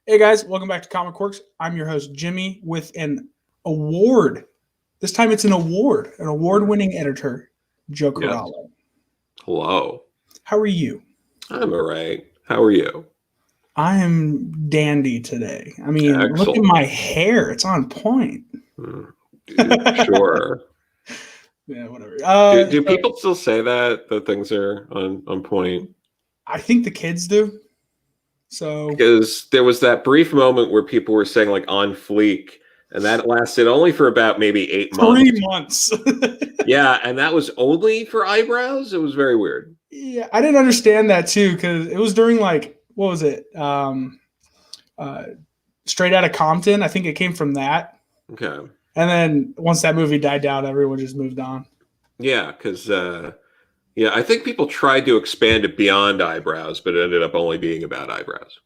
Hey guys, welcome back to Comic Quirks. I'm your host Jimmy with an award. This time it's an award-winning editor, Joe Yes. Corallo. Hello. How are you? I'm all right. How are you? I am dandy today. I mean, look at Excellent. my hair; it's on point. Mm, Sure. Yeah, whatever. Do So people still say that things are on point? I think the kids do. So Because there was that brief moment where people were saying like on fleek, and that lasted only for about maybe 8 months. 3 months. Yeah, and that was only for eyebrows. It was very weird. Yeah, I didn't understand that too because it was during what was it? Uh, Straight Outta Compton. I think it came from that. Okay. And then once that movie died down, everyone just moved on. Yeah, because yeah, I think people tried to expand it beyond eyebrows, but it ended up only being about eyebrows.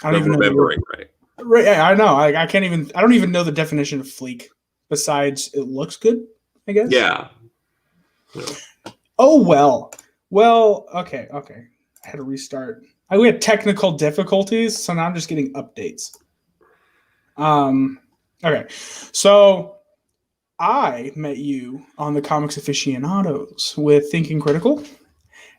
I If don't I'm even know the word. remembering right. Right, yeah, I know. I can't even. I don't even know the definition of fleek. Besides, it looks good. I guess. Yeah. Oh well. Well. Okay. Okay. I had to restart. We had technical difficulties, so now I'm just getting updates. Okay. So I met you on the Comics Aficionados with Thinking Critical.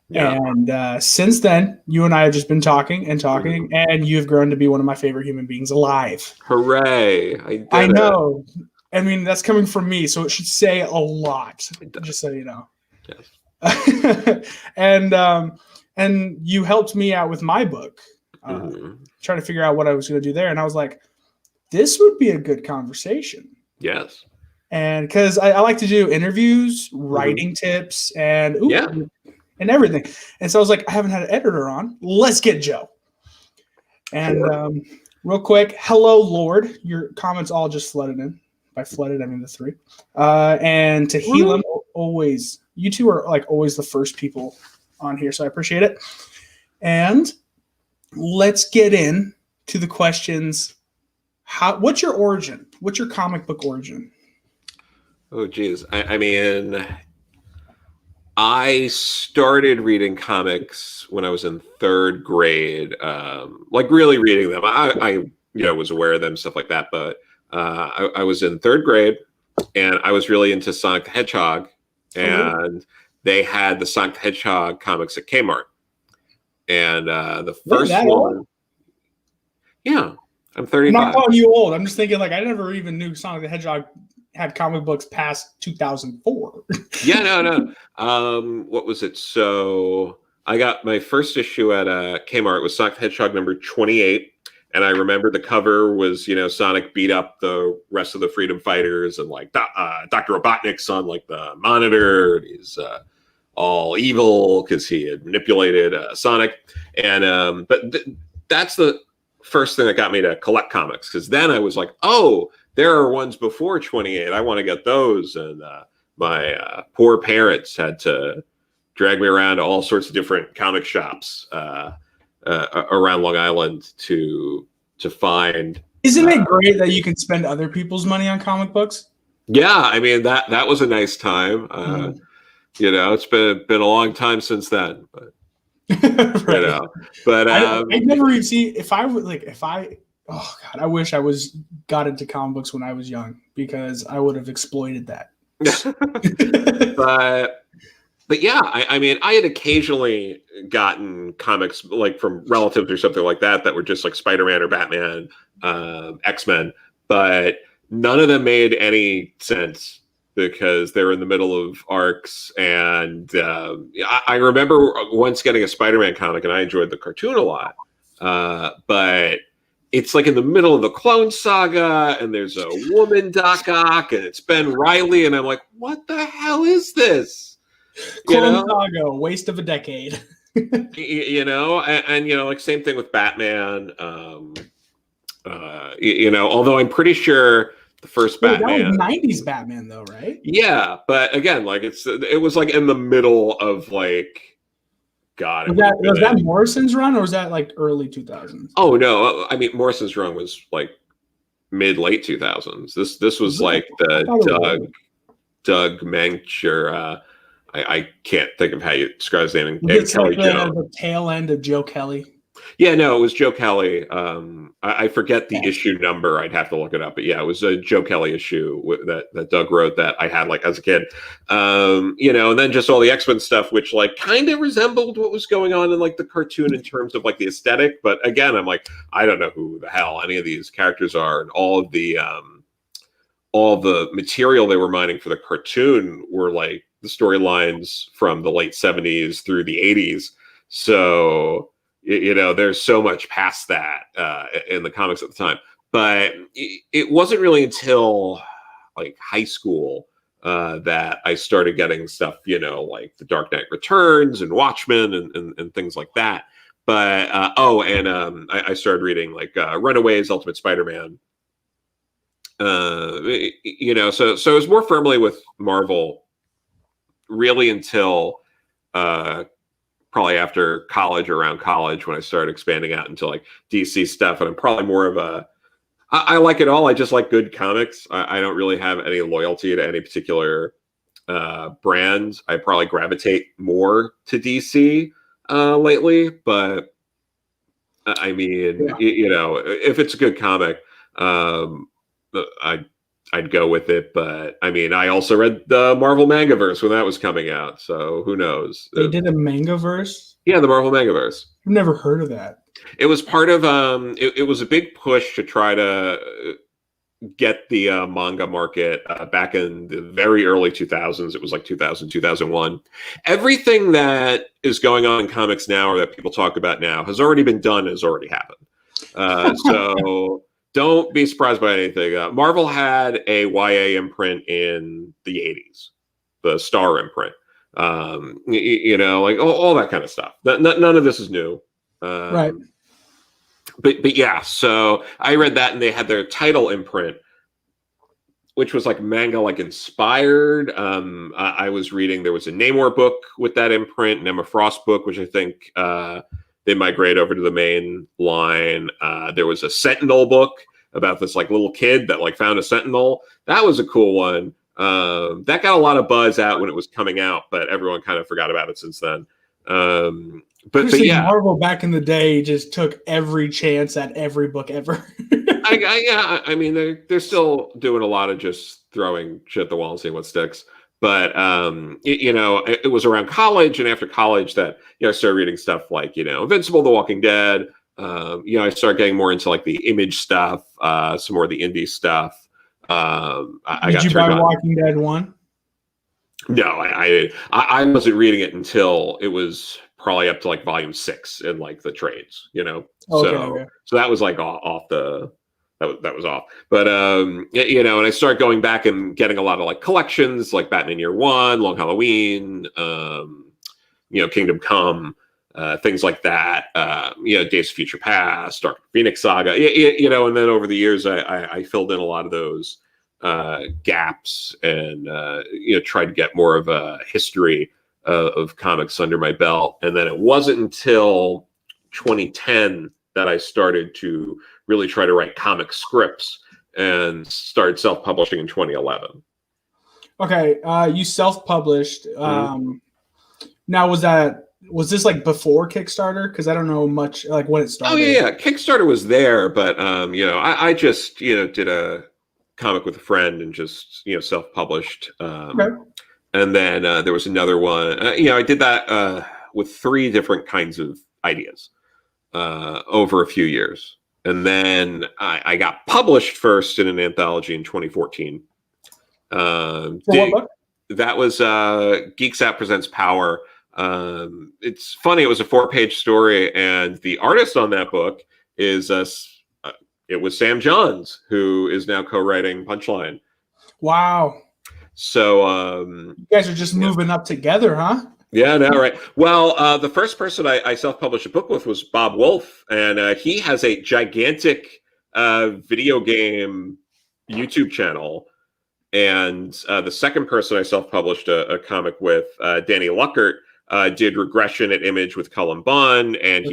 Yeah. And since then, you and I have just been talking and talking, and you have grown to be one of my favorite human beings alive. Hooray! I did I it. know. I mean, that's coming from me, so it should say a lot, just so you know. Yes. And you helped me out with my book, trying to figure out what I was going to do there. And I was like, this would be a good conversation. Yes. And because I like to do interviews, writing tips, and and everything. And so I was like, I haven't had an editor on. Let's get Joe. And real quick, hello, Lord. Your comments all just flooded in. By flooded, I mean the three. And to Helam, always. You two are like always the first people on here, so I appreciate it. And let's get in to the questions. What's your origin? What's your comic book origin? Oh, geez. I mean, I started reading comics when I was in third grade, like really reading them. I was aware of them, stuff like that. But I was in third grade, and I was really into Sonic the Hedgehog, and they had the Sonic the Hedgehog comics at Kmart. And the first one, old? Yeah, I'm 35. I'm not calling you old. I'm just thinking like I never even knew Sonic the Hedgehog had comic books past 2004. Yeah, no. What was it? So I got my first issue at Kmart. It was Sonic the Hedgehog number 28. And I remember the cover was, Sonic beat up the rest of the Freedom Fighters, and like Dr. Robotnik's on like the monitor. He's all evil because he had manipulated Sonic. And that's the first thing that got me to collect comics, because then I was like, oh, there are ones before 28. I want to get those. And my poor parents had to drag me around to all sorts of different comic shops around Long Island to find. Isn't it great that you can spend other people's money on comic books? Yeah, I mean that was a nice time. It's been a long time since then, but right. But I never even see if I would oh god, I wish I got into comic books when I was young, because I would have exploited that. But yeah, I mean, I had occasionally gotten comics like from relatives or something like that were just like Spider-Man or Batman, X-Men, but none of them made any sense because they were in the middle of arcs. And I remember once getting a Spider-Man comic, and I enjoyed the cartoon a lot, but it's like in the middle of the Clone Saga, and there's a woman Doc Ock, and it's Ben Reilly, and I'm like, what the hell is this? Clone Saga, waste of a decade. And like same thing with Batman. Although I'm pretty sure the first Batman, that was 90s Batman though, right? Yeah, but again, like it was like in the middle of like, God. Was that Morrison's run, or was that like early 2000s? Oh no, I mean Morrison's run was like mid-late 2000s. This was like the Doug Mensch, or I can't think of how you describe his name. It's like the tail end of Joe Kelly. Yeah, no, it was Joe Kelly. I forget the issue number. I'd have to look it up. But yeah, it was a Joe Kelly issue that Doug wrote that I had like as a kid. And then just all the X-Men stuff, which like kind of resembled what was going on in like the cartoon in terms of like the aesthetic. But again, I'm like, I don't know who the hell any of these characters are, and all the material they were mining for the cartoon were like the storylines from the late 70s through the 80s. So there's so much past that in the comics at the time. But it wasn't really until like high school that I started getting stuff, like The Dark Knight Returns and Watchmen and things like that. But I started reading like Runaways, Ultimate Spider-Man. So I was more firmly with Marvel really until probably after college, around college, when I started expanding out into like DC stuff. And I'm probably more of I like it all. I just like good comics. I don't really have any loyalty to any particular brand. I probably gravitate more to DC lately, but I mean, if it's a good comic, I'd go with it. But I mean, I also read the Marvel Mangaverse when that was coming out, so who knows? They did a Mangaverse? Yeah, the Marvel Mangaverse. I've never heard of that. It was part of it was a big push to try to get the manga market back in the very early 2000s. It was like 2000, 2001. Everything that is going on in comics now, or that people talk about now, has already been done, has already happened. So don't be surprised by anything. Marvel had a YA imprint in the 80s, the Star imprint. Like all that kind of stuff. None of this is new. Right. But yeah, so I read that, and they had their title imprint, which was like manga like inspired. I was reading, there was a Namor book with that imprint, an Emma Frost book, which I think they migrate over to the main line. There was a Sentinel book about this like little kid that like found a Sentinel. That was a cool one. That got a lot of buzz out when it was coming out, but everyone kind of forgot about it since then. But yeah, Marvel back in the day just took every chance at every book ever. I mean, they're still doing a lot of just throwing shit at the wall and seeing what sticks. But it was around college, and after college that I started reading stuff like Invincible, The Walking Dead. I started getting more into like the Image stuff, some more of the indie stuff. Did you buy Walking Dead 1? No, I wasn't reading it until it was probably up to like volume 6 in like the trades, Okay. So that was like off the that was off. But and I started going back and getting a lot of like collections like Batman Year One, Long Halloween, Kingdom Come, things like that. Days of Future Past, Dark Phoenix Saga, and then over the years I filled in a lot of those gaps and tried to get more of a history of comics under my belt. And then it wasn't until 2010 that I started to really try to write comic scripts and started self-publishing in 2011. Okay, you self-published. Now was this like before Kickstarter? Because I don't know much like when it started. Oh yeah, Kickstarter was there, but I just did a comic with a friend and just self-published. Okay. And then there was another one. I did that with 3 different kinds of ideas over a few years. And then I got published first in an anthology in 2014. What book? That was Geeks Out Presents Power. It's funny. It was a 4-page story, and the artist on that book is it was Sam Johns, who is now co-writing Punchline. Wow. So you guys are just moving up together, huh? Yeah, no, right. Well, the first person I self-published a book with was Bob Wolf, and he has a gigantic video game YouTube channel. And the second person I self-published a comic with, Danny Luckert, did Regression at Image with Cullen Bunn, and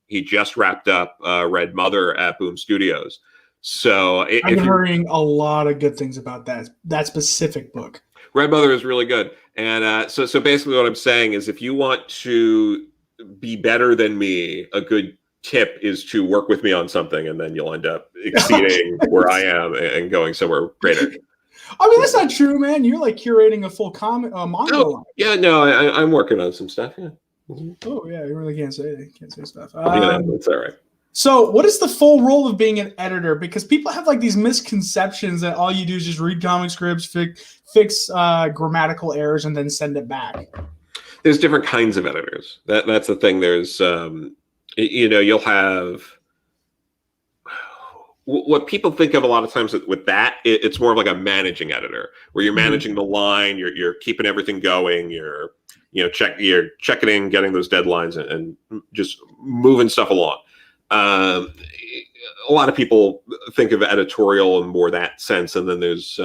he just wrapped up Red Mother at Boom Studios. So I've been hearing a lot of good things about that specific book. Red Mother is really good. And so basically what I'm saying is, if you want to be better than me, a good tip is to work with me on something, and then you'll end up exceeding where I am and going somewhere greater. I mean, that's not true, man. You're like curating a full manga line. Yeah, no, I'm working on some stuff. Yeah. Oh yeah, you really can't say stuff. That's all right. So, what is the full role of being an editor? Because people have like these misconceptions that all you do is just read comic scripts, fix grammatical errors, and then send it back. There's different kinds of editors. That's the thing. There's, you'll have what people think of a lot of times with that. It's more of like a managing editor, where you're managing the line, you're keeping everything going, you're checking in, getting those deadlines, and just moving stuff along. A lot of people think of editorial in more that sense, and then there's,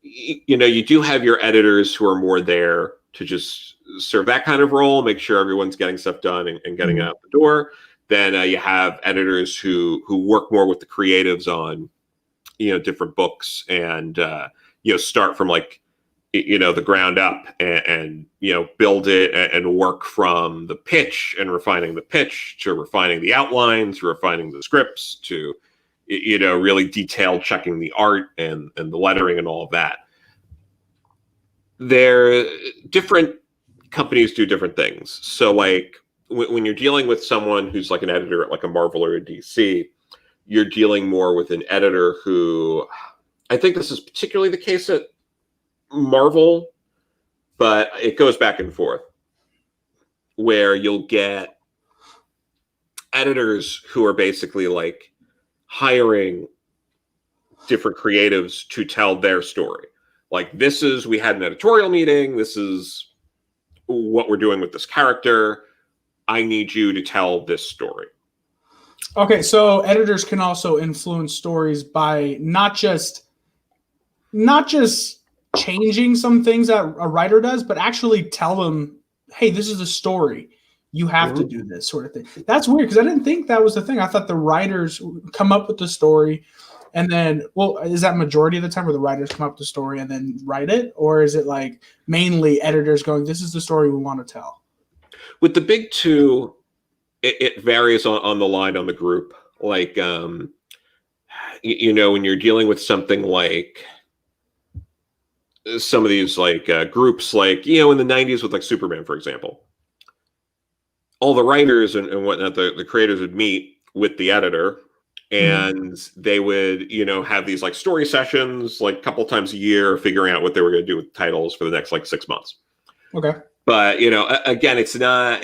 you do have your editors who are more there to just serve that kind of role, make sure everyone's getting stuff done and getting out the door. Then you have editors who work more with the creatives on, different books, and start from like, the ground up and build it and work from the pitch and refining the pitch to refining the outlines, to refining the scripts, to really detailed checking the art and the lettering and all of that. They're different. Companies do different things. So like when you're dealing with someone who's like an editor at like a Marvel or a DC, you're dealing more with an editor who, I think this is particularly the case at Marvel, but it goes back and forth, where you'll get editors who are basically like hiring different creatives to tell their story. Like, we had an editorial meeting, this is what we're doing with this character, I need you to tell this story. Okay, so editors can also influence stories by not just changing some things that a writer does, but actually tell them, hey, this is a story. You have to do this sort of thing. That's weird, because I didn't think that was the thing. I thought the writers come up with the story, and then, is that majority of the time where the writers come up with the story and then write it? Or is it like mainly editors going, this is the story we want to tell? With the big two, it varies on the line on the group. Like, when you're dealing with something like some of these like groups, like, in the 90s with like Superman, for example, all the writers and whatnot, the creators would meet with the editor, and they would, have these like story sessions, like a couple times a year, figuring out what they were going to do with titles for the next like 6 months. Okay. But, again, it's not,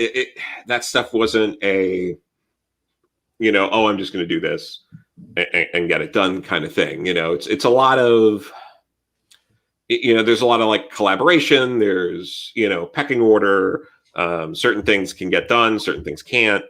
that stuff wasn't a, I'm just going to do this and get it done kind of thing. It's a lot of, there's a lot of like collaboration. There's, pecking order. Certain things can get done, certain things can't.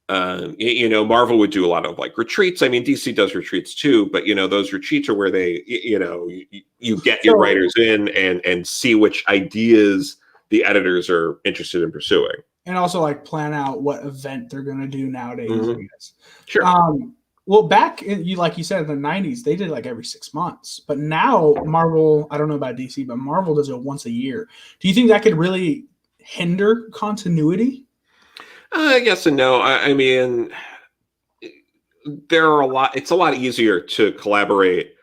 Marvel would do a lot of like retreats. I mean, DC does retreats too, but those retreats are where they, you get your writers in and see which ideas the editors are interested in pursuing, and also like plan out what event they're going to do nowadays. I guess. Sure. Well, back like you said, in the 90s, they did like every 6 months. But now Marvel, I don't know about DC, but Marvel does it once a year. Do you think that could really hinder continuity? Yes and no. I mean, it's a lot easier to collaborate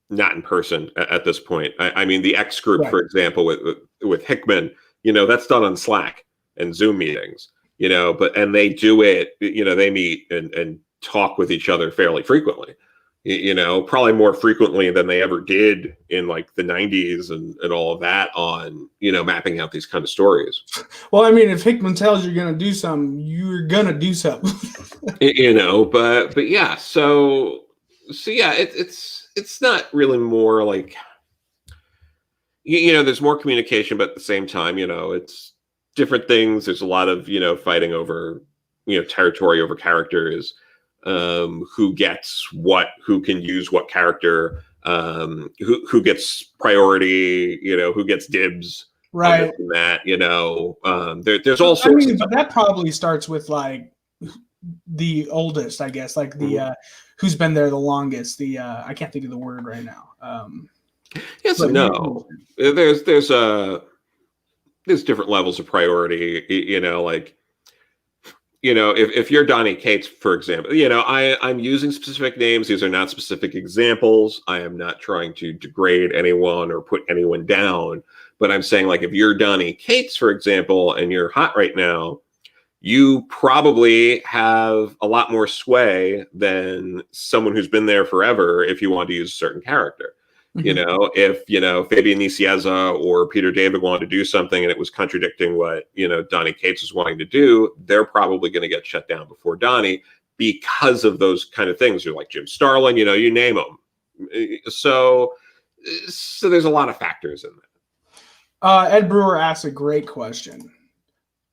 not in person at this point. I mean, the X group, for example, with Hickman, that's done on Slack and Zoom meetings, and they do it, they meet and talk with each other fairly frequently, probably more frequently than they ever did in like the 90s and all of that on, mapping out these kind of stories. Well, I mean, if Hickman tells you're going to do something, you're going to do something. But yeah, so yeah, it's not really more like, there's more communication, but at the same time, it's different things. There's a lot of, fighting over, territory over characters, who gets what, who can use what character, who gets priority, who gets dibs. Right. That, there's also, but that probably starts with like the oldest, I guess, like the, who's been there the longest, I can't think of the word right now. Yes and no. There's different levels of priority, like if you're Donnie Cates, for example, I'm using specific names. These are not specific examples. I am not trying to degrade anyone or put anyone down. But I'm saying, like, if you're Donnie Cates, for example, and you're hot right now, you probably have a lot more sway than someone who's been there forever if you want to use a certain character. If Fabian Nicieza or Peter David wanted to do something and it was contradicting what Donnie Cates was wanting to do, they're probably going to get shut down before Donnie because of those kind of things. You're like Jim Starlin, you name them. So there's a lot of factors in that. Ed Brewer asks a great question.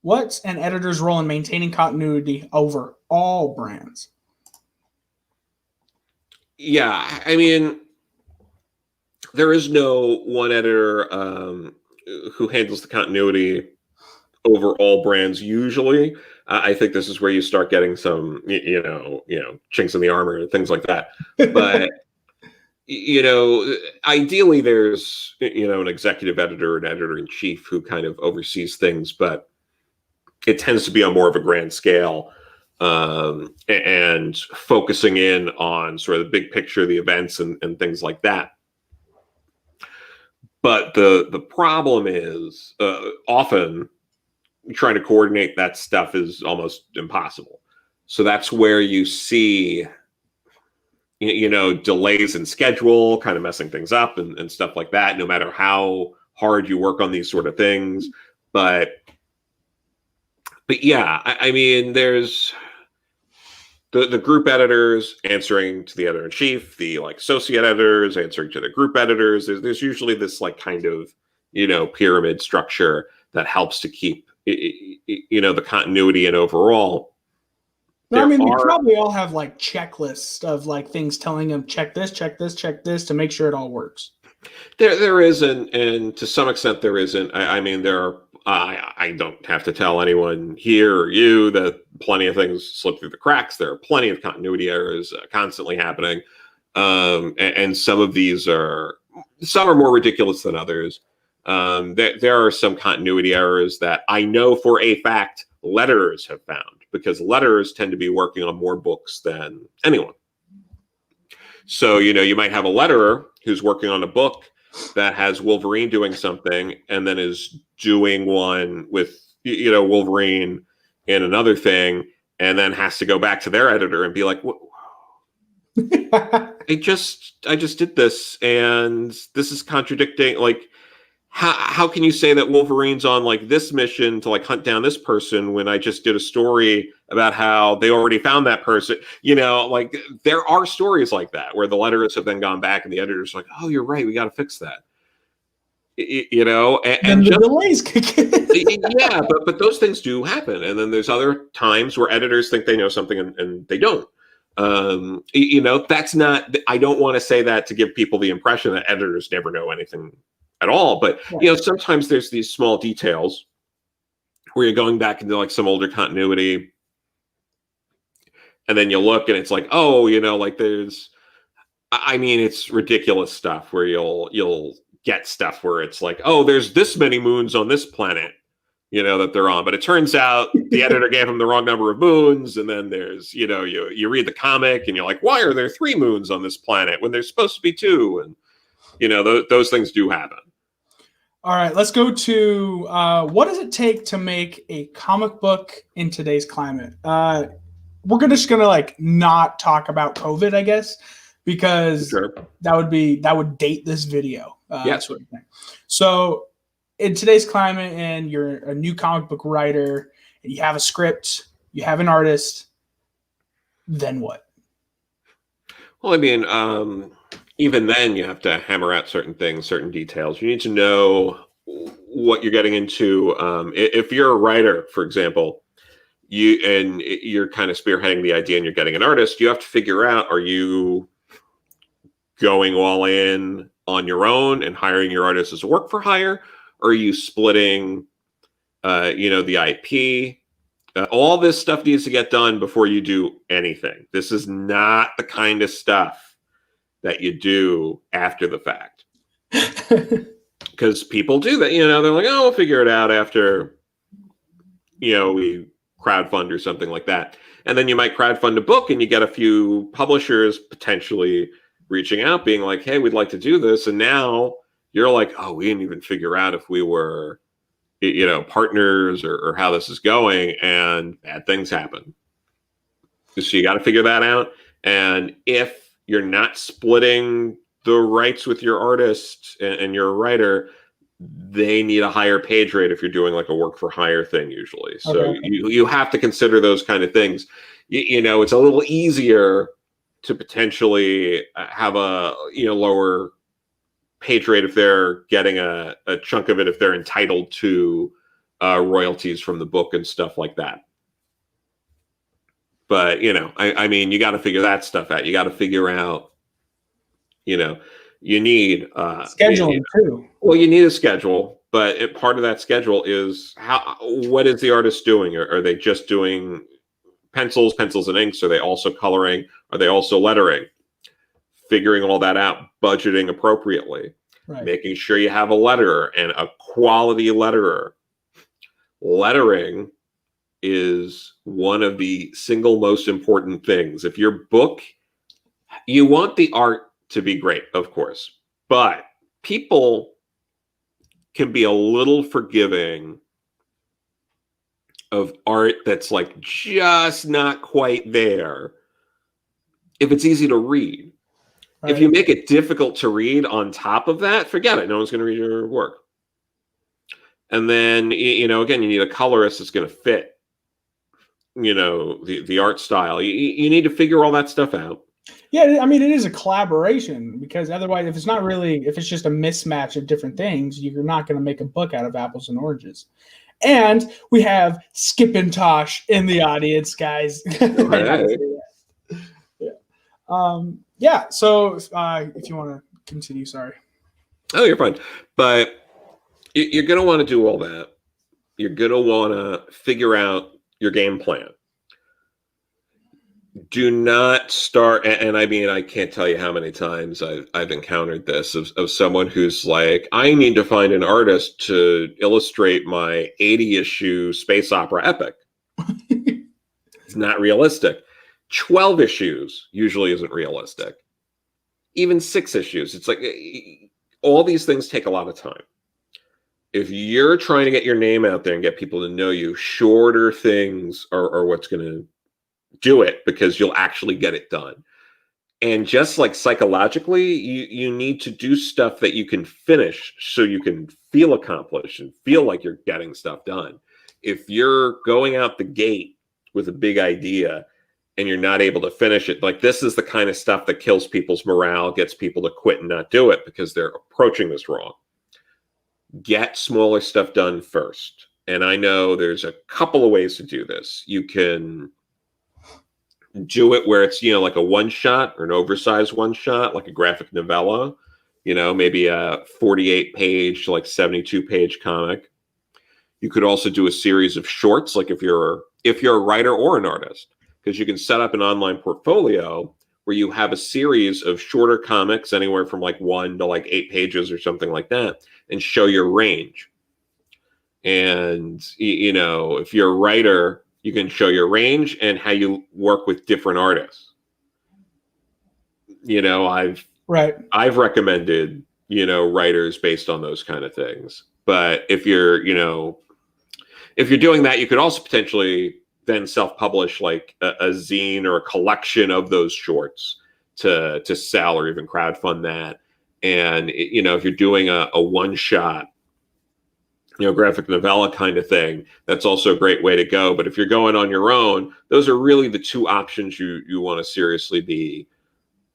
What's an editor's role in maintaining continuity over all brands? Yeah, I mean, there is no one editor who handles the continuity over all brands usually. I think this is where you start getting some, chinks in the armor and things like that. But ideally, there's an executive editor, an editor-in-chief who kind of oversees things, but it tends to be on more of a grand scale and focusing in on sort of the big picture, the events, and things like that. But the problem is often trying to coordinate that stuff is almost impossible. So that's where you see, delays in schedule, kind of messing things up and stuff like that, no matter how hard you work on these sort of things. But yeah, I mean, there's the group editors answering to the editor-in-chief, the associate editors answering to the group editors. There's usually this kind of pyramid structure that helps to keep the continuity and overall. I mean, they probably all have checklists of things telling them check this, check this, check this to make sure it all works. There isn't, and to some extent there isn't. I mean, there are. I don't have to tell anyone here or you that plenty of things slip through the cracks. There are plenty of continuity errors constantly happening. And some of these some are more ridiculous than others. There are some continuity errors that I know for a fact letterers have found, because letterers tend to be working on more books than anyone. So, you might have a letterer who's working on a book that has Wolverine doing something and then is doing one with, Wolverine in another thing, and then has to go back to their editor and be like, I just did this and this is contradicting. How can you say that Wolverine's on this mission to hunt down this person when I just did a story about how they already found that person? There are stories like that where the letterers have then gone back and the editor's like, oh, you're right, we got to fix that. And the delays kick in. Yeah, but those things do happen. And then there's other times where editors think they know something and they don't. That's not, I don't want to say that to give people the impression that editors never know anything at all, but sometimes there's these small details where you're going back into some older continuity, and then you look and it's there's, I mean, it's ridiculous stuff where you'll get stuff where it's there's this many moons on this planet, that they're on, but it turns out the editor gave them the wrong number of moons, and then there's you read the comic and you're like, why are there 3 moons on this planet when there's supposed to be 2? And those things do happen. All right, let's go to what does it take to make a comic book in today's climate? We're just gonna not talk about COVID, I guess, because that would date this video. Sort of thing. So, in today's climate, and you're a new comic book writer, and you have a script, you have an artist, then what? Well, I mean, even then you have to hammer out certain things, certain details. You need to know what you're getting into. If you're a writer, for example, you're kind of spearheading the idea and you're getting an artist, you have to figure out, are you going all in on your own and hiring your artist as a work for hire? Or are you splitting, the IP? All this stuff needs to get done before you do anything. This is not the kind of stuff that you do after the fact. Because people do that, they're like, oh, we'll figure it out after, we crowdfund or something like that. And then you might crowdfund a book and you get a few publishers potentially reaching out, being like, hey, we'd like to do this. And now you're like, oh, we didn't even figure out if we were, partners or how this is going, and bad things happen. So you got to figure that out. And if you're not splitting the rights with your artist and you're a writer, they need a higher page rate if you're doing like a work for hire thing usually. So Okay. you have to consider those kind of things. It's a little easier to potentially have a lower page rate if they're getting a chunk of it, if they're entitled to royalties from the book and stuff like that. But I mean, you got to figure that stuff out. You got to figure out, you need scheduling too. Well, you need a schedule, but part of that schedule is what is the artist doing? Are they just doing pencils and inks? Are they also coloring? Are they also lettering? Figuring all that out, budgeting appropriately, right. Making sure you have a letterer and a quality letterer. Lettering is one of the single most important things. If your book, you want the art to be great, of course, but people can be a little forgiving of art that's like just not quite there if it's easy to read. Right. If you make it difficult to read on top of that, forget it. No one's going to read your work. And then, again, you need a colorist that's going to fit, the art style. You need to figure all that stuff out. Yeah, I mean, it is a collaboration, because otherwise, if it's just a mismatch of different things, you're not going to make a book out of apples and oranges. And we have Skip and Tosh in the audience, guys. Right. Yeah. So if you want to continue, sorry. Oh, you're fine. But you're going to want to do all that. You're going to want to figure out your game plan. Do not start, and I mean, I can't tell you how many times I've encountered this of someone who's like, I need to find an artist to illustrate my 80-issue space opera epic. It's not realistic. 12 issues usually isn't realistic. Even 6 issues. It's like, all these things take a lot of time. If you're trying to get your name out there and get people to know you, shorter things are what's going to do it, because you'll actually get it done. And just like psychologically, you need to do stuff that you can finish so you can feel accomplished and feel like you're getting stuff done. If you're going out the gate with a big idea and you're not able to finish it, like, this is the kind of stuff that kills people's morale, gets people to quit and not do it because they're approaching this wrong. Get smaller stuff done first. And I know there's a couple of ways to do this. You can do it where it's, like a one-shot or an oversized one-shot, like a graphic novella, maybe a 48-page to like 72-page comic. You could also do a series of shorts, like if you're a writer or an artist, because you can set up an online portfolio where you have a series of shorter comics, anywhere from like 1 to like 8 pages or something like that, and show your range. And, if you're a writer, you can show your range and how you work with different artists. I've recommended, writers based on those kind of things. But if you're doing that, you could also potentially then self-publish like a zine or a collection of those shorts to sell, or even crowdfund that. And, if you're doing a one-shot, graphic novella kind of thing, that's also a great way to go. But if you're going on your own, those are really the two options you want to seriously be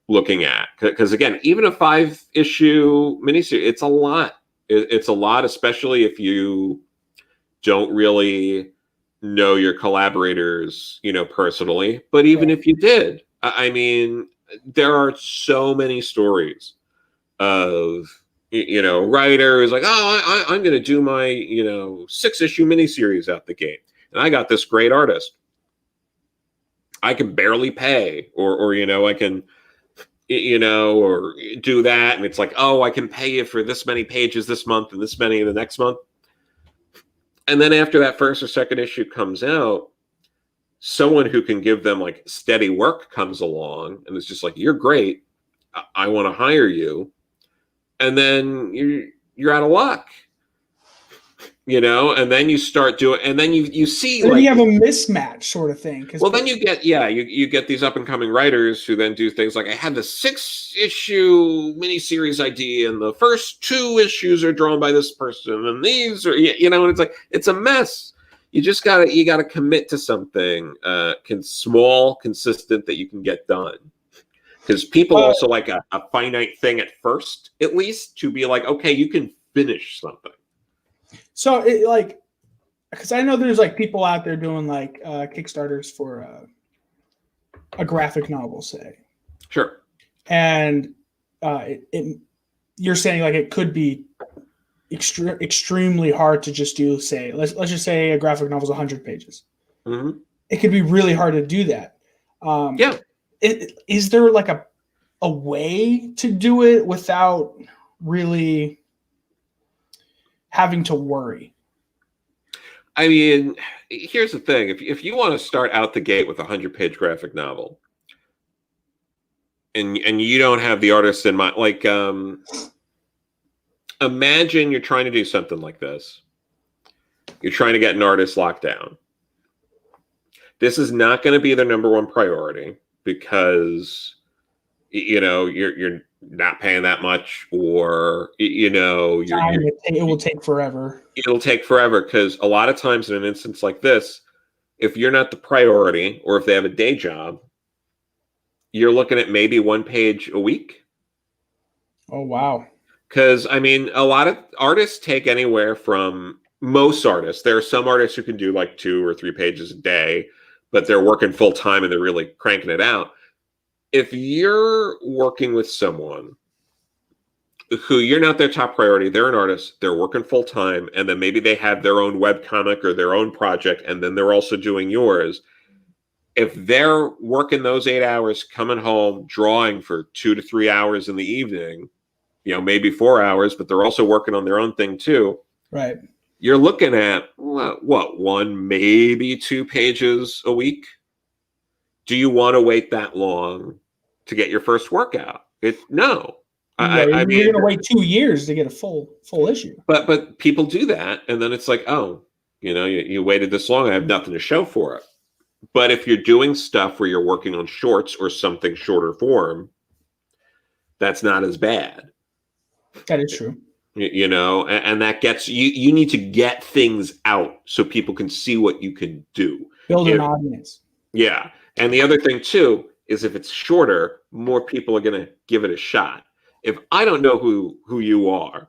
looking at. Because again, even a 5-issue miniseries, it's a lot. It's a lot, especially if you don't really know your collaborators, personally. But even if you did, I mean, there are so many stories of, writers like, oh, I'm going to do my, 6-issue miniseries out the gate, and I got this great artist I can barely pay, or I can, or do that, and it's like, oh, I can pay you for this many pages this month and this many the next month. And then after that first or second issue comes out, someone who can give them like steady work comes along and it's just like, you're great, I want to hire you, and then you're out of luck, and then you start doing, and then you see, then like, you have a mismatch sort of thing. Well, then you get you get these up and coming writers who then do things like, I had the 6-issue miniseries idea, and the first 2 issues are drawn by this person, and these are and it's like, it's a mess. You just gotta commit to something small, consistent, that you can get done. Because people also like a finite thing at first, at least, to be like, okay, you can finish something. So because I know there's like people out there doing like Kickstarters for a graphic novel, say. Sure. And you're saying like it could be extremely hard to just do, say, let's just say a graphic novel is 100 pages. Mm-hmm. It could be really hard to do that. Is there like a way to do it without really having to worry? I mean, here's the thing. If you want to start out the gate with a 100-page graphic novel and you don't have the artist in mind, like, imagine you're trying to do something like this. You're trying to get an artist locked down. This is not going to be their number one priority because, you're not paying that much, or, it will take forever. It'll take forever because a lot of times in an instance like this, if you're not the priority, or if they have a day job, you're looking at maybe 1 page a week. Oh, wow. Because, I mean, a lot of artists take anywhere from, most artists, there are some artists who can do like 2 or 3 pages a day, but they're working full time and they're really cranking it out. If you're working with someone who you're not their top priority, they're an artist, they're working full time, and then maybe they have their own webcomic or their own project, and then they're also doing yours. If they're working those 8 hours, coming home, drawing for 2 to 3 hours in the evening, maybe 4 hours, but they're also working on their own thing too. Right. You're looking at what, 1, maybe 2 pages a week? Do you want to wait that long to get your first workout? No. You're going to wait 2 years to get a full issue. But people do that, and then it's like, oh, you waited this long, I have nothing to show for it. But if you're doing stuff where you're working on shorts or something shorter form, that's not as bad. That is true. And that gets you need to get things out so people can see what you can do. Build an audience. Yeah. And the other thing too is, if it's shorter, more people are going to give it a shot. If I don't know who you are,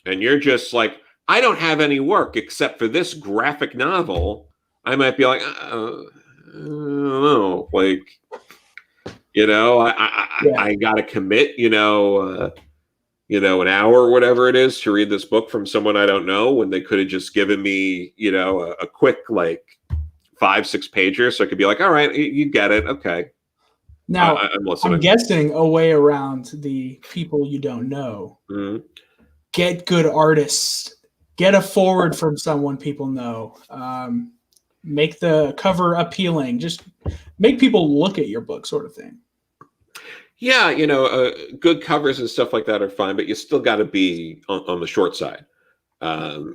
and you're just like, I don't have any work except for this graphic novel, I might be like, I don't know, like, I got to commit, an hour or whatever it is to read this book from someone I don't know, when they could have just given me, a quick, like, 5-6 pager, so I could be like, all right, you get it, okay. Now, I'm guessing a way around the people you don't know. Mm-hmm. Get good artists. Get a forward from someone people know. Make the cover appealing. Just make people look at your book, sort of thing. Yeah, good covers and stuff like that are fine, but you still got to be on the short side. Again,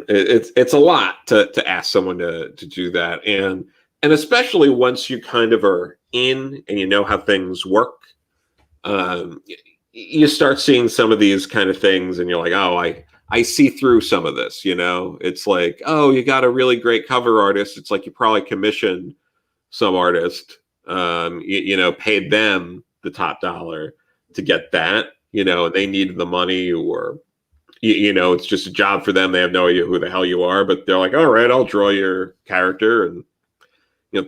it's a lot to ask someone to do that, and especially once you kind of are in and you know how things work, you start seeing some of these kind of things, and you're like, oh, I see through some of this. It's like, oh, you got a really great cover artist. It's like you probably commissioned some artist, paid them the top dollar to get that, and they needed the money, or it's just a job for them. They have no idea who the hell you are, but they're like, all right, I'll draw your character and,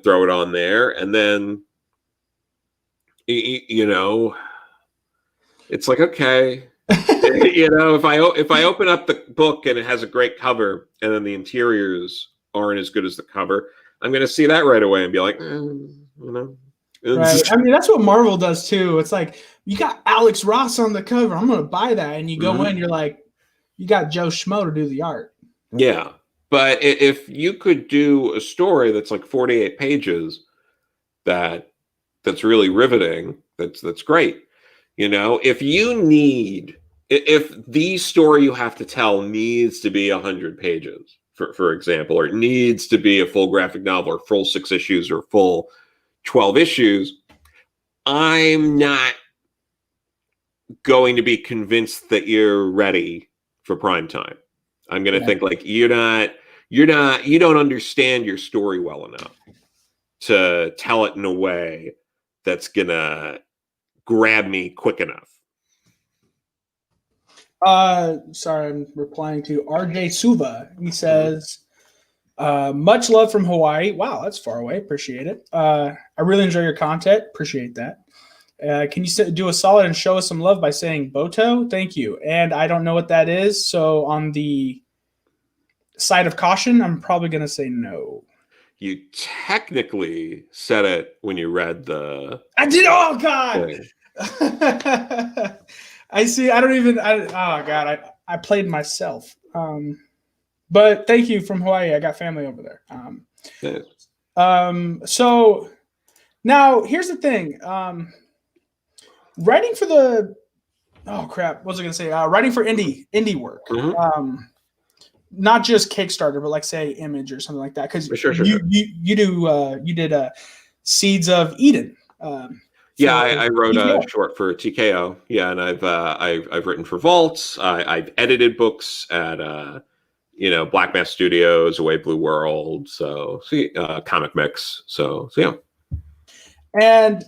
throw it on there. And then, it's like, okay, if I open up the book and it has a great cover and then the interiors aren't as good as the cover, I'm going to see that right away and be like, Right. I mean, that's what Marvel does too. It's like, you got Alex Ross on the cover, I'm going to buy that. And you go in, you're like, you got Joe Schmo to do the art. Yeah. But if you could do a story that's like 48 pages, that's really riveting, that's great. You know, if the story you have to tell needs to be 100 pages, for example, or it needs to be a full graphic novel or full 6 issues or full 12 issues, I'm not going to be convinced that you're ready for prime time. I'm going to think like you don't understand your story well enough to tell it in a way that's going to grab me quick enough. Sorry, I'm replying to RJ Suva. He says, much love from Hawaii. Wow, that's far away. Appreciate it. I really enjoy your content. Appreciate that. Can you do a solid and show us some love by saying Boto? Thank you. And I don't know what that is. So on the side of caution, I'm probably going to say no. You technically said it when you read the... I did. Oh, God. I see. I don't even... oh, God. I played myself. But thank you from Hawaii. I got family over there. So now here's the thing. Writing for the... Oh, crap. What was I going to say? Writing for indie work. Mm-hmm. Not just Kickstarter, but like say Image or something like that. Because you did Seeds of Eden. I wrote a short for TKO. Yeah, and I've written for Vault. I've edited books at Black Mass Studios, Away Blue World. So Comic Mix. So yeah. And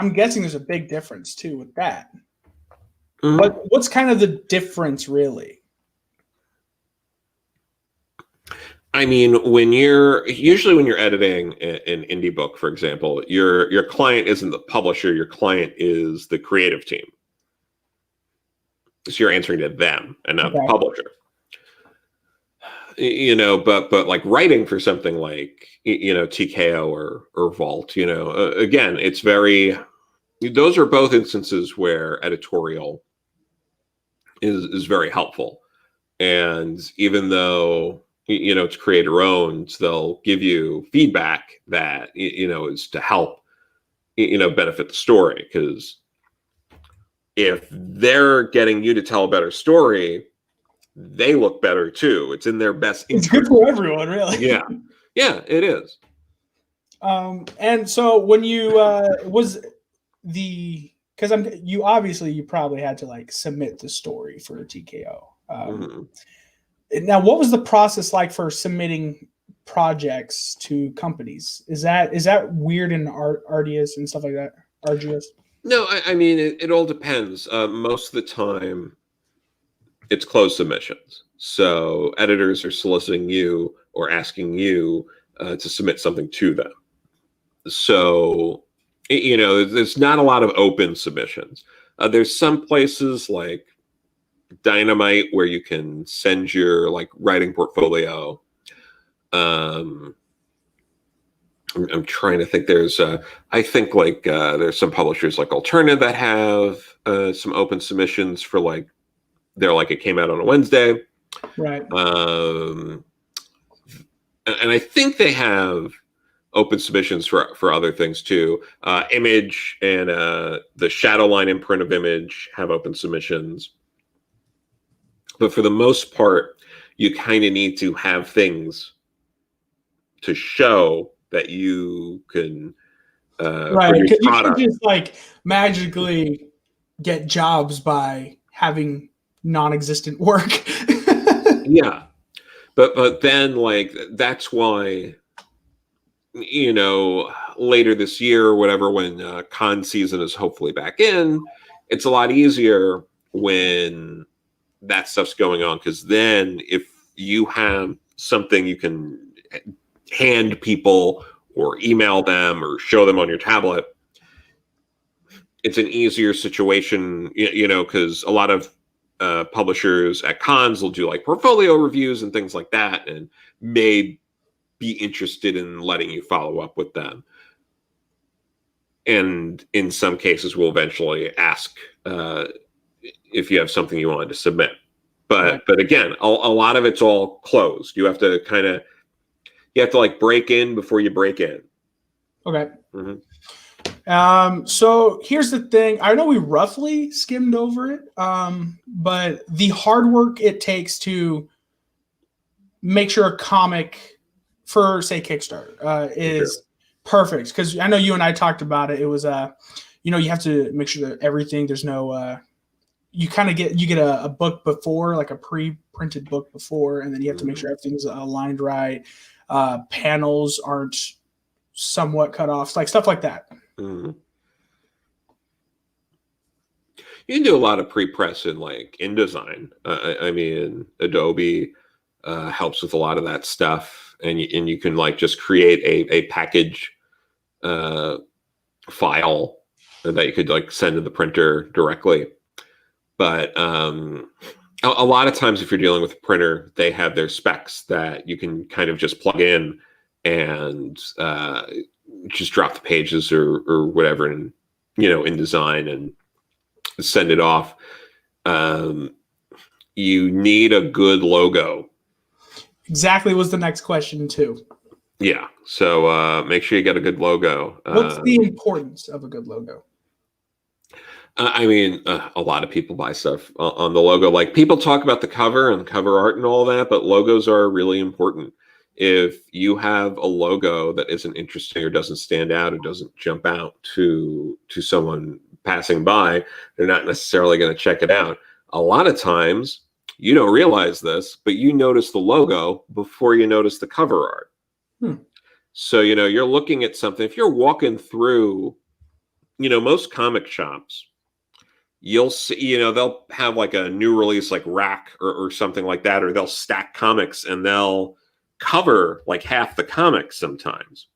I'm guessing there's a big difference too with that. Mm-hmm. But what's kind of the difference really? I mean, when you're editing an indie book, for example, your client isn't the publisher, your client is the creative team. So you're answering to them and not the publisher. But like writing for something like TKO or Vault, again, it's those are both instances where editorial is very helpful. And even though it's creator owned, they'll give you feedback that is to help benefit the story, because if they're getting you to tell a better story, they look better too. It's in their best interest. It's good for everyone, really. Yeah it is. And so when you because you probably had to like submit the story for TKO. Now, what was the process like for submitting projects to companies? Is that weird and arduous and stuff like that? Arduous? No, I mean, it all depends. Most of the time, it's closed submissions. So editors are soliciting you or asking you to submit something to them. So, there's not a lot of open submissions. There's some places like Dynamite where you can send your like writing portfolio. I'm trying to think. There's there's some publishers like Alternative that have some open submissions for like it came out on a Wednesday, right? And I think they have open submissions for other things too. Image and the Shadowline imprint of Image have open submissions. But for the most part, you kind of need to have things to show that you can produce you can't just like magically get jobs by having non-existent work. Yeah, but then like that's why later this year or whatever, when con season is hopefully back in, it's a lot easier when that stuff's going on, because then if you have something you can hand people or email them or show them on your tablet, it's an easier situation, because a lot of publishers at cons will do like portfolio reviews and things like that, and may be interested in letting you follow up with them. And in some cases will eventually ask if you have something you wanted to submit. But again, a lot of it's all closed. You have to like break in before you break in. Okay. So here's the thing. I know we roughly skimmed over it, but the hard work it takes to make sure a comic for, say, Kickstarter is perfect. Because I know you and I talked about it. It was, you have to make sure that everything, there's no, you get a book before, like a pre-printed book before, and then you have to make sure everything's aligned right. Panels aren't somewhat cut off, like stuff like that. You can do a lot of pre-press in InDesign. I mean, Adobe helps with a lot of that stuff, and you can just create a package file that you could send to the printer directly. But a lot of times, if you're dealing with a printer, they have their specs that you can kind of just plug in and just drop the pages or whatever in InDesign and send it off. You need a good logo. Exactly was the next question too. Yeah. So make sure you get a good logo. What's the importance of a good logo? I mean, a lot of people buy stuff on the logo. Like, people talk about the cover and cover art and all that, but logos are really important. If you have a logo that isn't interesting or doesn't stand out or doesn't jump out to someone passing by, they're not necessarily going to check it out. A lot of times, you don't realize this, but you notice the logo before you notice the cover art. So, you're looking at something. If you're walking through, most comic shops, you'll see, they'll have a new release rack or something like that, or they'll stack comics and they'll cover half the comics sometimes.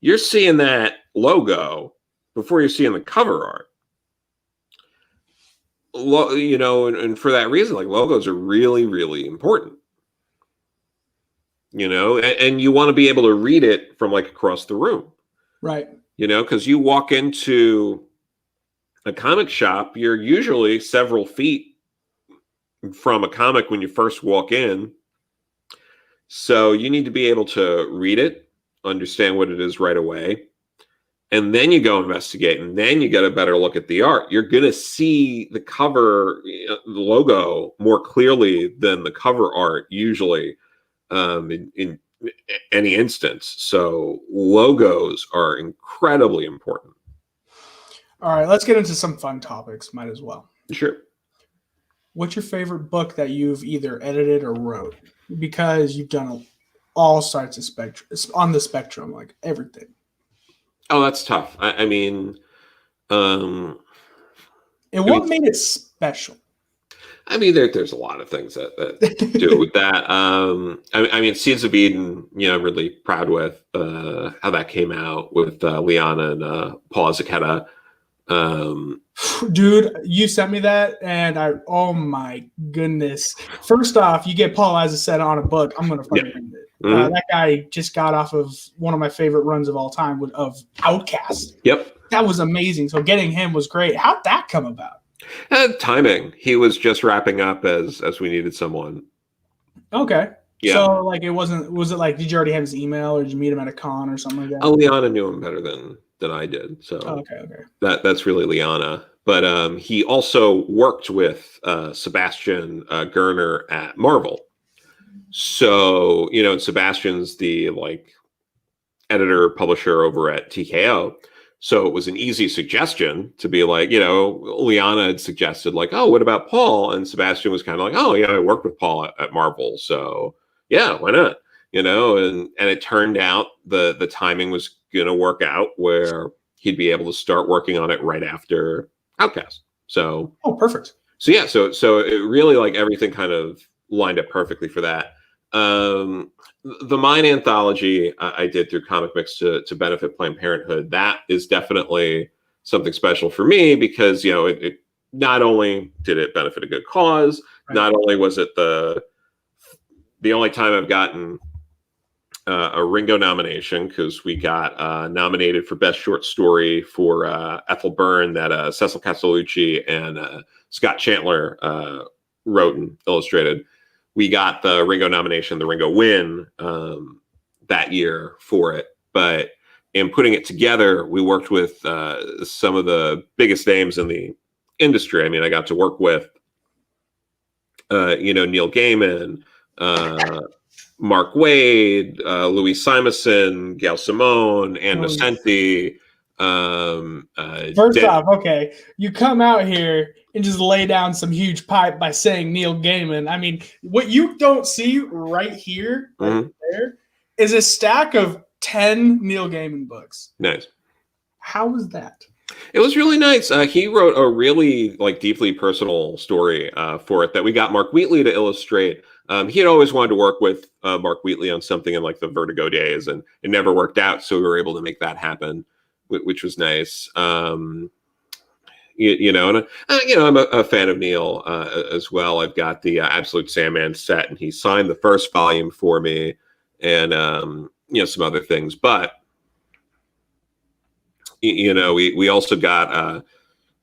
You're seeing that logo before you're seeing the cover art. And for that reason, logos are really, really important. And you want to be able to read it from across the room. Right. Because you walk into a comic shop, you're usually several feet from a comic when you first walk in. So you need to be able to read it, understand what it is right away, and then you go investigate, and then you get a better look at the art. You're going to see the cover, the logo, more clearly than the cover art usually in any instance. So logos are incredibly important. All right, let's get into some fun topics. Might as well. Sure. What's your favorite book that you've either edited or wrote? Because you've done all sides of spectrum, on the spectrum, everything. Oh, that's tough. I mean, and what made it special? I mean, there's a lot of things that do it with that. I mean, Seeds of Eden, really proud with how that came out with Liana and Paul Azucena. Dude, you sent me that, and oh my goodness! First off, you get Paul Azucena on a book. I'm gonna fucking read it. That guy just got off of one of my favorite runs of all time of Outcast. Yep, that was amazing. So getting him was great. How'd that come about? Timing. He was just wrapping up as we needed someone. Okay. Yeah. So it wasn't. Was it did you already have his email, or did you meet him at a con or something like that? Liana knew him better than I did. So okay. That's really Liana. But he also worked with Sebastian Gerner at Marvel. So, Sebastian's the editor, publisher over at TKO. So it was an easy suggestion to be Liana had suggested oh, what about Paul? And Sebastian was kind of oh, yeah, I worked with Paul at Marvel. So yeah, why not? And it turned out the timing was going to work out where he'd be able to start working on it right after Outcast. So perfect. So yeah, so it really everything kind of lined up perfectly for that. The Mine anthology I did through Comic Mix to benefit Planned Parenthood. That is definitely something special for me because it not only did it benefit a good cause, right. Not only was it the only time I've gotten a Ringo nomination, because we got nominated for Best Short Story for Ethel Byrne that Cecil Castellucci and Scott Chandler wrote and illustrated. We got the Ringo nomination, the Ringo win that year for it. But in putting it together, we worked with some of the biggest names in the industry. I mean, I got to work with, Neil Gaiman, Mark Waid, Louis Simonson, Gail Simone, Ann Nocenti. First off, okay, you come out here and just lay down some huge pipe by saying Neil Gaiman. I mean, what you don't see right here, there, is a stack of 10 Neil Gaiman books. Nice. How was that? It was really nice. He wrote a really deeply personal story for it that we got Mark Wheatley to illustrate. He had always wanted to work with Mark Wheatley on something in the Vertigo days, and it never worked out. So we were able to make that happen, which was nice. And I'm a fan of Neil as well. I've got the Absolute Sandman set, and he signed the first volume for me, and some other things. But we also got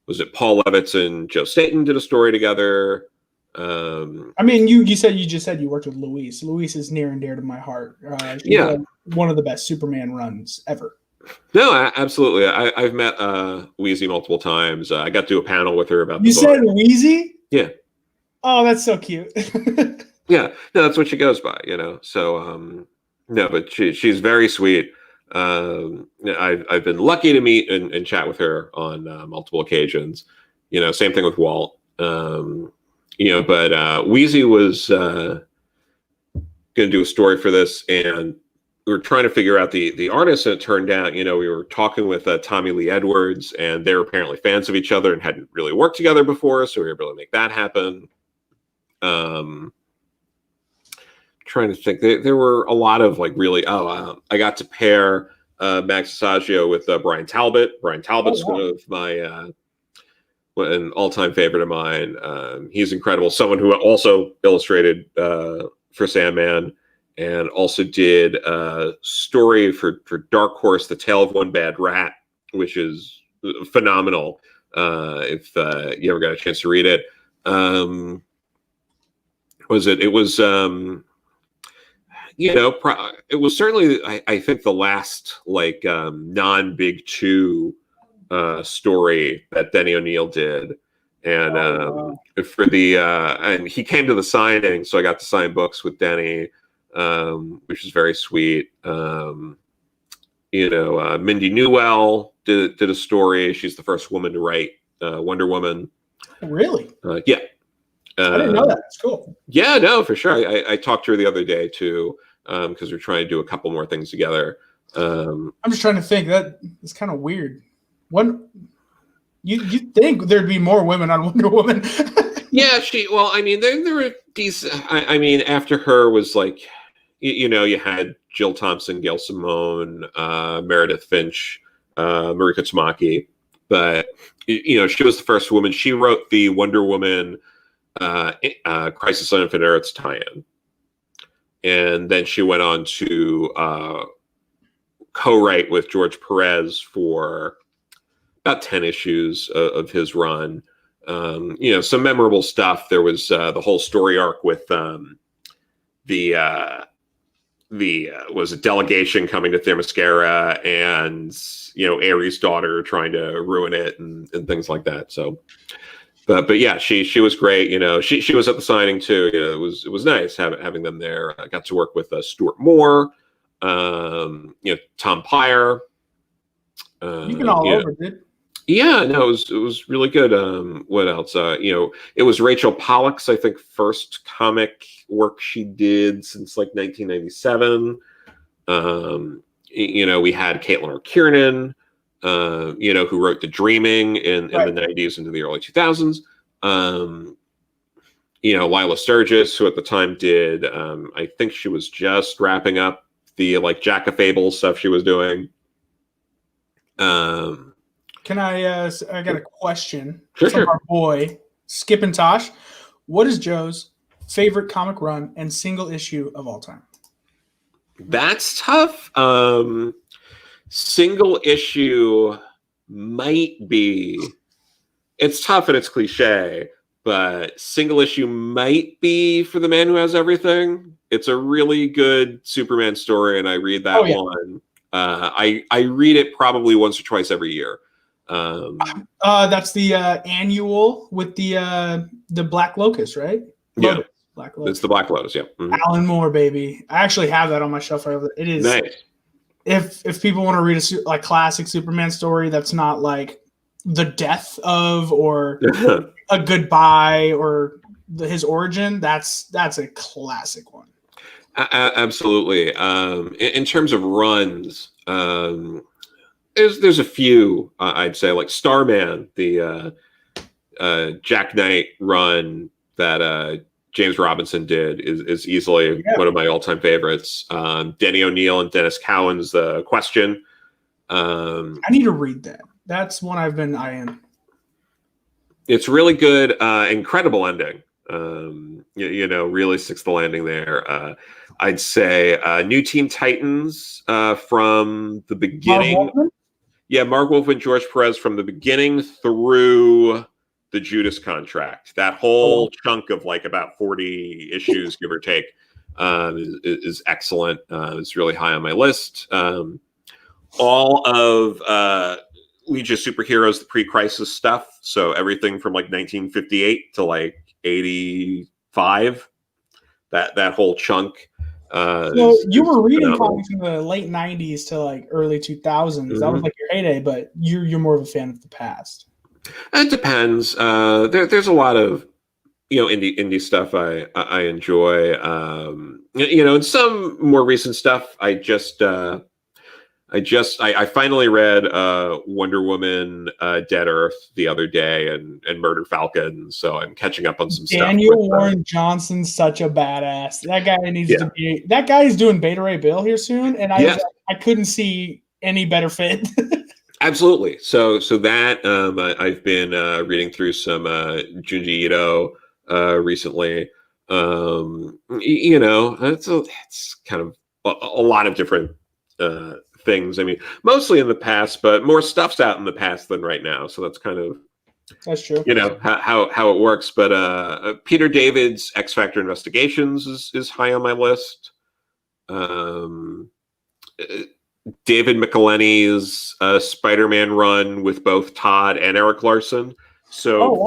was it Paul Levitz and Joe Staton did a story together. I mean, you just said you worked with Louise. Louise is near and dear to my heart. She's one of the best Superman runs ever. No, absolutely. I've met Wheezy multiple times. I got to do a panel with her about. You said Wheezy? Yeah. Oh, that's so cute. Yeah, no, that's what she goes by. So no, but she's very sweet. I've been lucky to meet and chat with her on multiple occasions. Same thing with Walt. But Wheezy was going to do a story for this, and we were trying to figure out the artist, and it turned out, we were talking with Tommy Lee Edwards, and they were apparently fans of each other and hadn't really worked together before, so we were able to make that happen. Trying to think, there were a lot of I got to pair Max Asagio with Brian Talbot. Brian Talbot's one of my an all-time favorite of mine. He's incredible. Someone who also illustrated for Sandman, and also did a story for Dark Horse, The Tale of One Bad Rat, which is phenomenal. If you ever got a chance to read it, it was it was certainly, I think, the last non-Big Two story that Denny O'Neil did, and and he came to the signing, so I got to sign books with Denny, which is very sweet. Mindy Newell did a story. She's the first woman to write Wonder Woman. Really? Yeah. I didn't know that. It's cool. Yeah, no, for sure. I talked to her the other day too, because we're trying to do a couple more things together. I'm just trying to think. That is kind of weird. You think there'd be more women on Wonder Woman? Yeah, there were these. After her was you had Jill Thompson, Gail Simone, Meredith Finch, Marika Tamaki, but she was the first woman. She wrote the Wonder Woman Crisis on Infinite Earths tie-in, and then she went on to co-write with George Perez for about 10 issues of his run. Some memorable stuff. There was the whole story arc with was a delegation coming to Themyscira, and Ares' daughter trying to ruin it, and things like that. So, but yeah, she was great. She was at the signing too. It was nice having them there. I got to work with Stuart Moore, Tom Pyre. You've been all over, dude. Yeah, no, it was really good. What else? It was Rachel Pollack's, I think, first comic work she did since 1997. We had Caitlin R. Kiernan, who wrote The Dreaming in the 90s into the early 2000s. Lila Sturgis, who at the time did, I think she was just wrapping up the Jack of Fables stuff she was doing. Can I got a question from our boy, Skip and Tosh. What is Joe's favorite comic run and single issue of all time? That's tough. Single issue might be, it's tough and it's cliche, but single issue might be for the man who has everything. It's a really good Superman story, and I read that one. I read it probably once or twice every year. That's the annual with the Black Locust, right? Yeah, Black Lotus. It's the Black Lotus. Yeah, Alan Moore, baby. I actually have that on my shelf. It is nice. If people want to read a classic Superman story that's not like the death of or a goodbye or his origin, that's a classic one. Absolutely. In terms of runs, there's a few, I'd say, like Starman, the Jack Knight run that James Robinson did is easily one of my all-time favorites. Denny O'Neil and Dennis Cowan's The Question. I need to read that. That's one I've been eyeing. It's really good. Incredible ending. Really sticks the landing there. I'd say New Teen Titans from the beginning. Mark Wolfman, George Perez from the beginning through the Judas Contract. That whole chunk of like about 40 issues, give or take, is excellent. It's really high on my list. All of Legion of Superheroes, the pre-crisis stuff. So everything from like 1958 to like 85. That whole chunk. So you were reading comics in the late 90s to like early 2000s. That was like your heyday, but you're more of a fan of the past. It depends. There's a lot of indie stuff I enjoy. And some more recent stuff. I finally read Wonder Woman, Dead Earth the other day, and Murder Falcon. So I'm catching up on some stuff. Daniel Warren Johnson's such a badass. That guy needs to be. That guy is doing Beta Ray Bill here soon, and I couldn't see any better fit. Absolutely. So that I've been reading through some Junji Ito recently. It's kind of a lot of different things. I mean, mostly in the past, but more stuff's out in the past than right now. So that's true. How it works. But Peter David's X Factor Investigations is high on my list. David McElhenney's Spider-Man run with both Todd and Eric Larson. So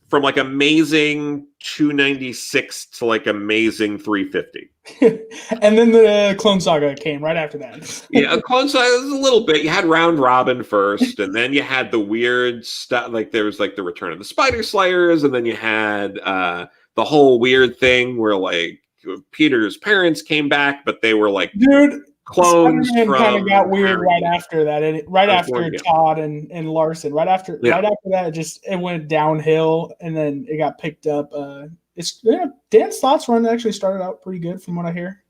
from amazing 296 to like amazing 350. And then the Clone Saga came right after that. Clone Saga was a little bit. You had Round Robin first, and then you had the weird stuff. Like there was like the Return of the Spider Slayers, and then you had the whole weird thing where like Peter's parents came back, but they were like clones. Spider-Man kind of got weird right after that. After Todd and Larson. Right after that, it went downhill, and then it got picked up. Dan Slott's run actually started out pretty good, from what I hear.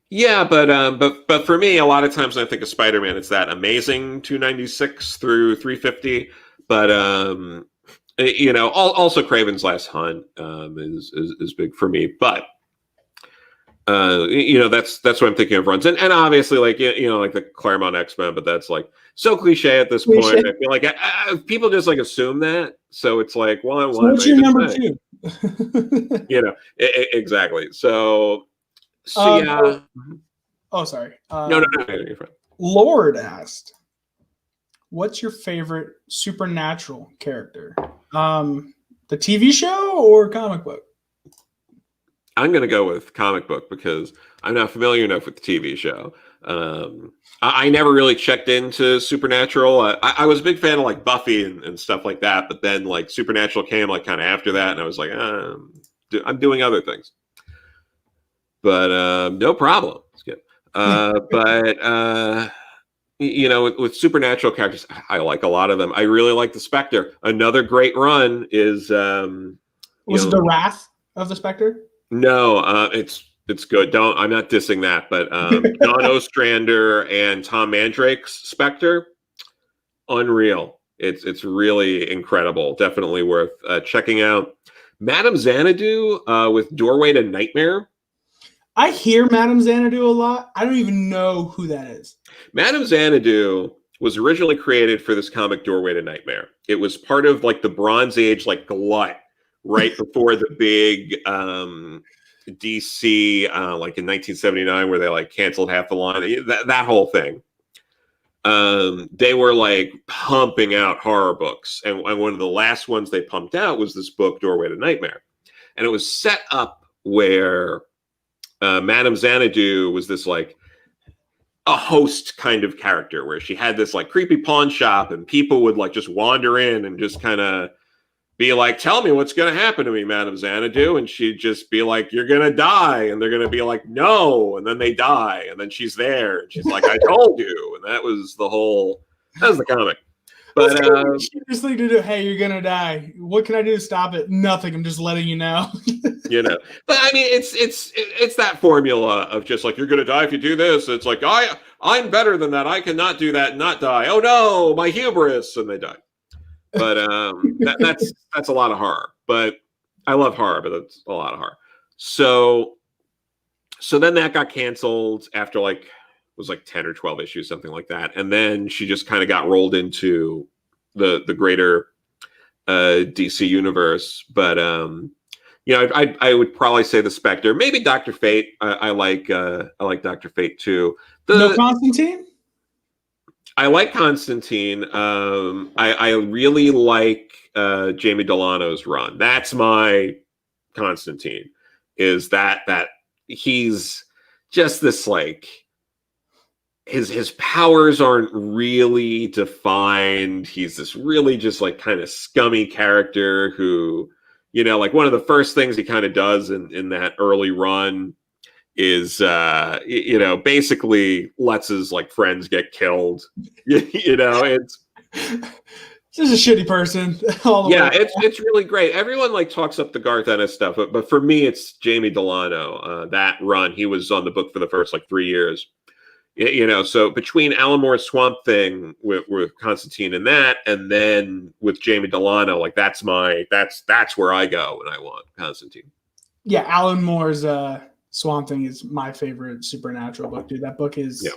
Yeah, but for me, a lot of times when I think of Spider-Man, it's that amazing 296 through 350. But also Craven's Last Hunt is big for me. But that's what I'm thinking of runs, and obviously like the Claremont X-Men, but that's like so cliche at this point. I feel like people just like assume that, so it's like, well, what's your number two? Exactly. So yeah. Oh, sorry. No, you're fine. Lord asked, "What's your favorite supernatural character? The TV show or comic book?" I'm going to go with comic book because I'm not familiar enough with the TV show. I never really checked into Supernatural. I was a big fan of like Buffy and stuff like that, but then like Supernatural came like kind of after that, and I was like, I'm doing other things. But no problem. Skip. With Supernatural characters, I like a lot of them. I really like the Spectre. Another great run is was it the Wrath of the Spectre? No, it's good. I'm not dissing that, but John Ostrander and Tom Mandrake's Spectre, unreal. It's really incredible. Definitely worth checking out. Madame Xanadu with Doorway to Nightmare. I hear Madame Xanadu a lot. I don't even know who that is. Madame Xanadu was originally created for this comic Doorway to Nightmare. It was part of like the Bronze Age like glut right before the big DC, like in 1979, where they like canceled half the line. That whole thing. They were like pumping out horror books, and one of the last ones they pumped out was this book, Doorway to Nightmare, and it was set up where Madame Xanadu was this like a host kind of character, where she had this like creepy pawn shop, and people would like just wander in and just kind of be like, tell me what's going to happen to me, Madame Xanadu. And she'd just be like, you're going to die. And they're going to be like, no. And then they die. And then she's there. And she's like, I told you. And that was the comic. But just thing to do. Hey, you're going to die. What can I do to stop it? Nothing. I'm just letting you know. But I mean, it's that formula of just like, you're going to die if you do this. It's like, I'm better than that. I cannot do that and not die. Oh no, my hubris. And they die. But that's a lot of horror. But I love horror, but that's a lot of horror. So then that got canceled after like, it was like 10 or 12 issues, something like that. And then she just kind of got rolled into the greater DC universe. But I would probably say the Spectre, maybe Dr. Fate. I like Dr. Fate too. No Constantine? I like Constantine. I really like Jamie Delano's run. That's my Constantine. Is that he's just this like his powers aren't really defined. He's this really just like kind of scummy character who, like one of the first things he kind of does in that early run is basically lets his like friends get killed. It's just a shitty person. It's really great. Everyone like talks up the Garth Ennis stuff, but for me it's Jamie Delano. That run, he was on the book for the first like 3 years. So between Alan Moore's Swamp Thing with Constantine and that, and then with Jamie Delano, like that's where I go when I want Constantine. Yeah, Alan Moore's Swamp Thing is my favorite supernatural book, dude. That book is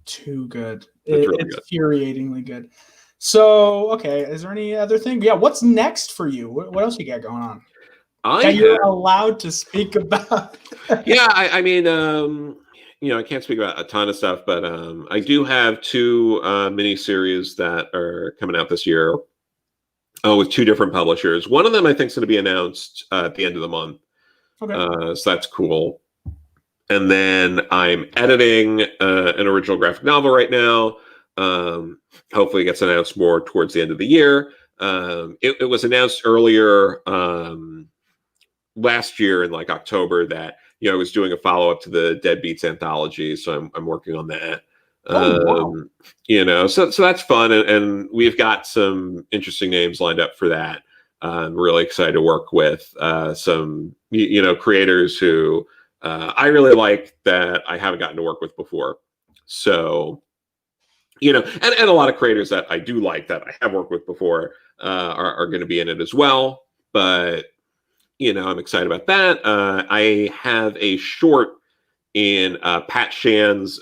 too good. It's infuriatingly good. So, okay, is there any other thing? Yeah, what's next for you? What else you got going on? You're allowed to speak about. I mean, I can't speak about a ton of stuff, but I do have 2 miniseries that are coming out this year with 2 different publishers. One of them I think is going to be announced at the end of the month. Okay. So that's cool. And then I'm editing an original graphic novel right now. Hopefully it gets announced more towards the end of the year. It was announced earlier last year in like October that I was doing a follow-up to the Deadbeats anthology, so I'm working on that. Wow. So that's fun, and we've got some interesting names lined up for that. I'm really excited to work with some creators who I really like that I haven't gotten to work with before. So and a lot of creators that I do like that I have worked with before are going to be in it as well. But I'm excited about that. I have a short in Pat Shan's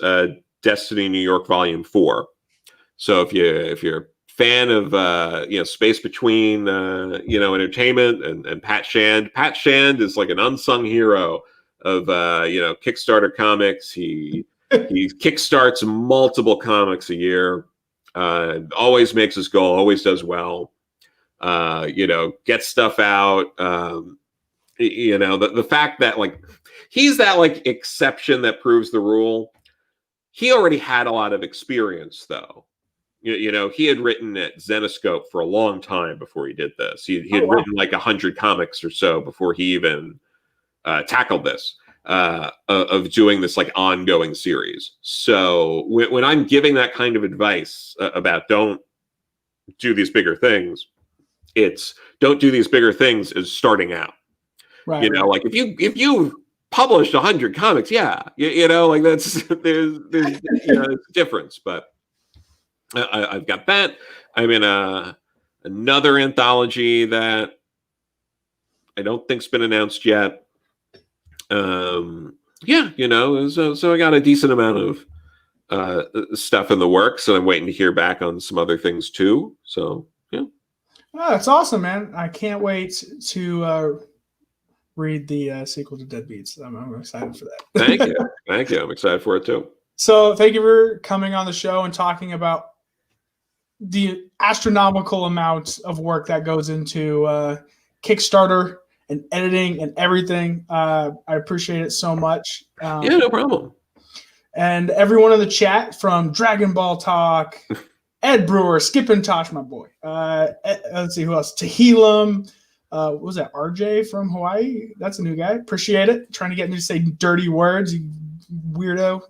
Destiny New York Volume 4. So if you're a fan of space between entertainment and Pat Shand is like an unsung hero of Kickstarter comics. He kickstarts multiple comics a year. Always makes his goal. Always does well. Gets stuff out. The fact that like he's that like exception that proves the rule. He already had a lot of experience though. He had written at Zenoscope for a long time before he did this. He had written like 100 comics or so before he even tackled this of doing this like ongoing series. So when I'm giving that kind of advice about don't do these bigger things, it's don't do these bigger things as starting out. Right. Like if you published 100 comics, like that's there's a difference. But I've got that. I'm in another anthology that I don't think's been announced yet. So I got a decent amount of stuff in the works, and I'm waiting to hear back on some other things too. So yeah. Oh, that's awesome, man. I can't wait to read the sequel to Deadbeats. I'm excited for that. Thank you. Thank you. I'm excited for it too. So thank you for coming on the show and talking about the astronomical amount of work that goes into Kickstarter and editing and everything. I appreciate it so much. Yeah, no problem. And everyone in the chat, from Dragon Ball Talk, Ed Brewer, Skip and Tosh, my boy. Let's see who else. Tehillim. What was that? RJ from Hawaii? That's a new guy. Appreciate it. Trying to get me to say dirty words, you weirdo.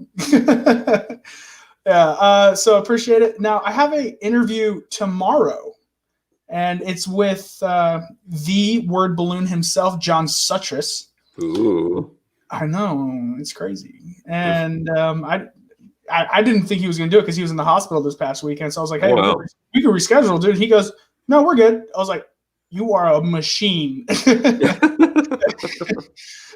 Yeah. So appreciate it. Now I have an interview tomorrow, and it's with the word balloon himself, John Suttress. Ooh. I know, it's crazy. And I didn't think he was going to do it because he was in the hospital this past weekend. So I was like, hey, we can reschedule, dude. He goes, no, we're good. I was like, you are a machine.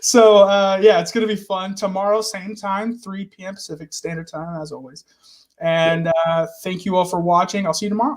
So, yeah, it's going to be fun. Tomorrow, same time, 3 p.m. Pacific Standard Time, as always. And thank you all for watching. I'll see you tomorrow.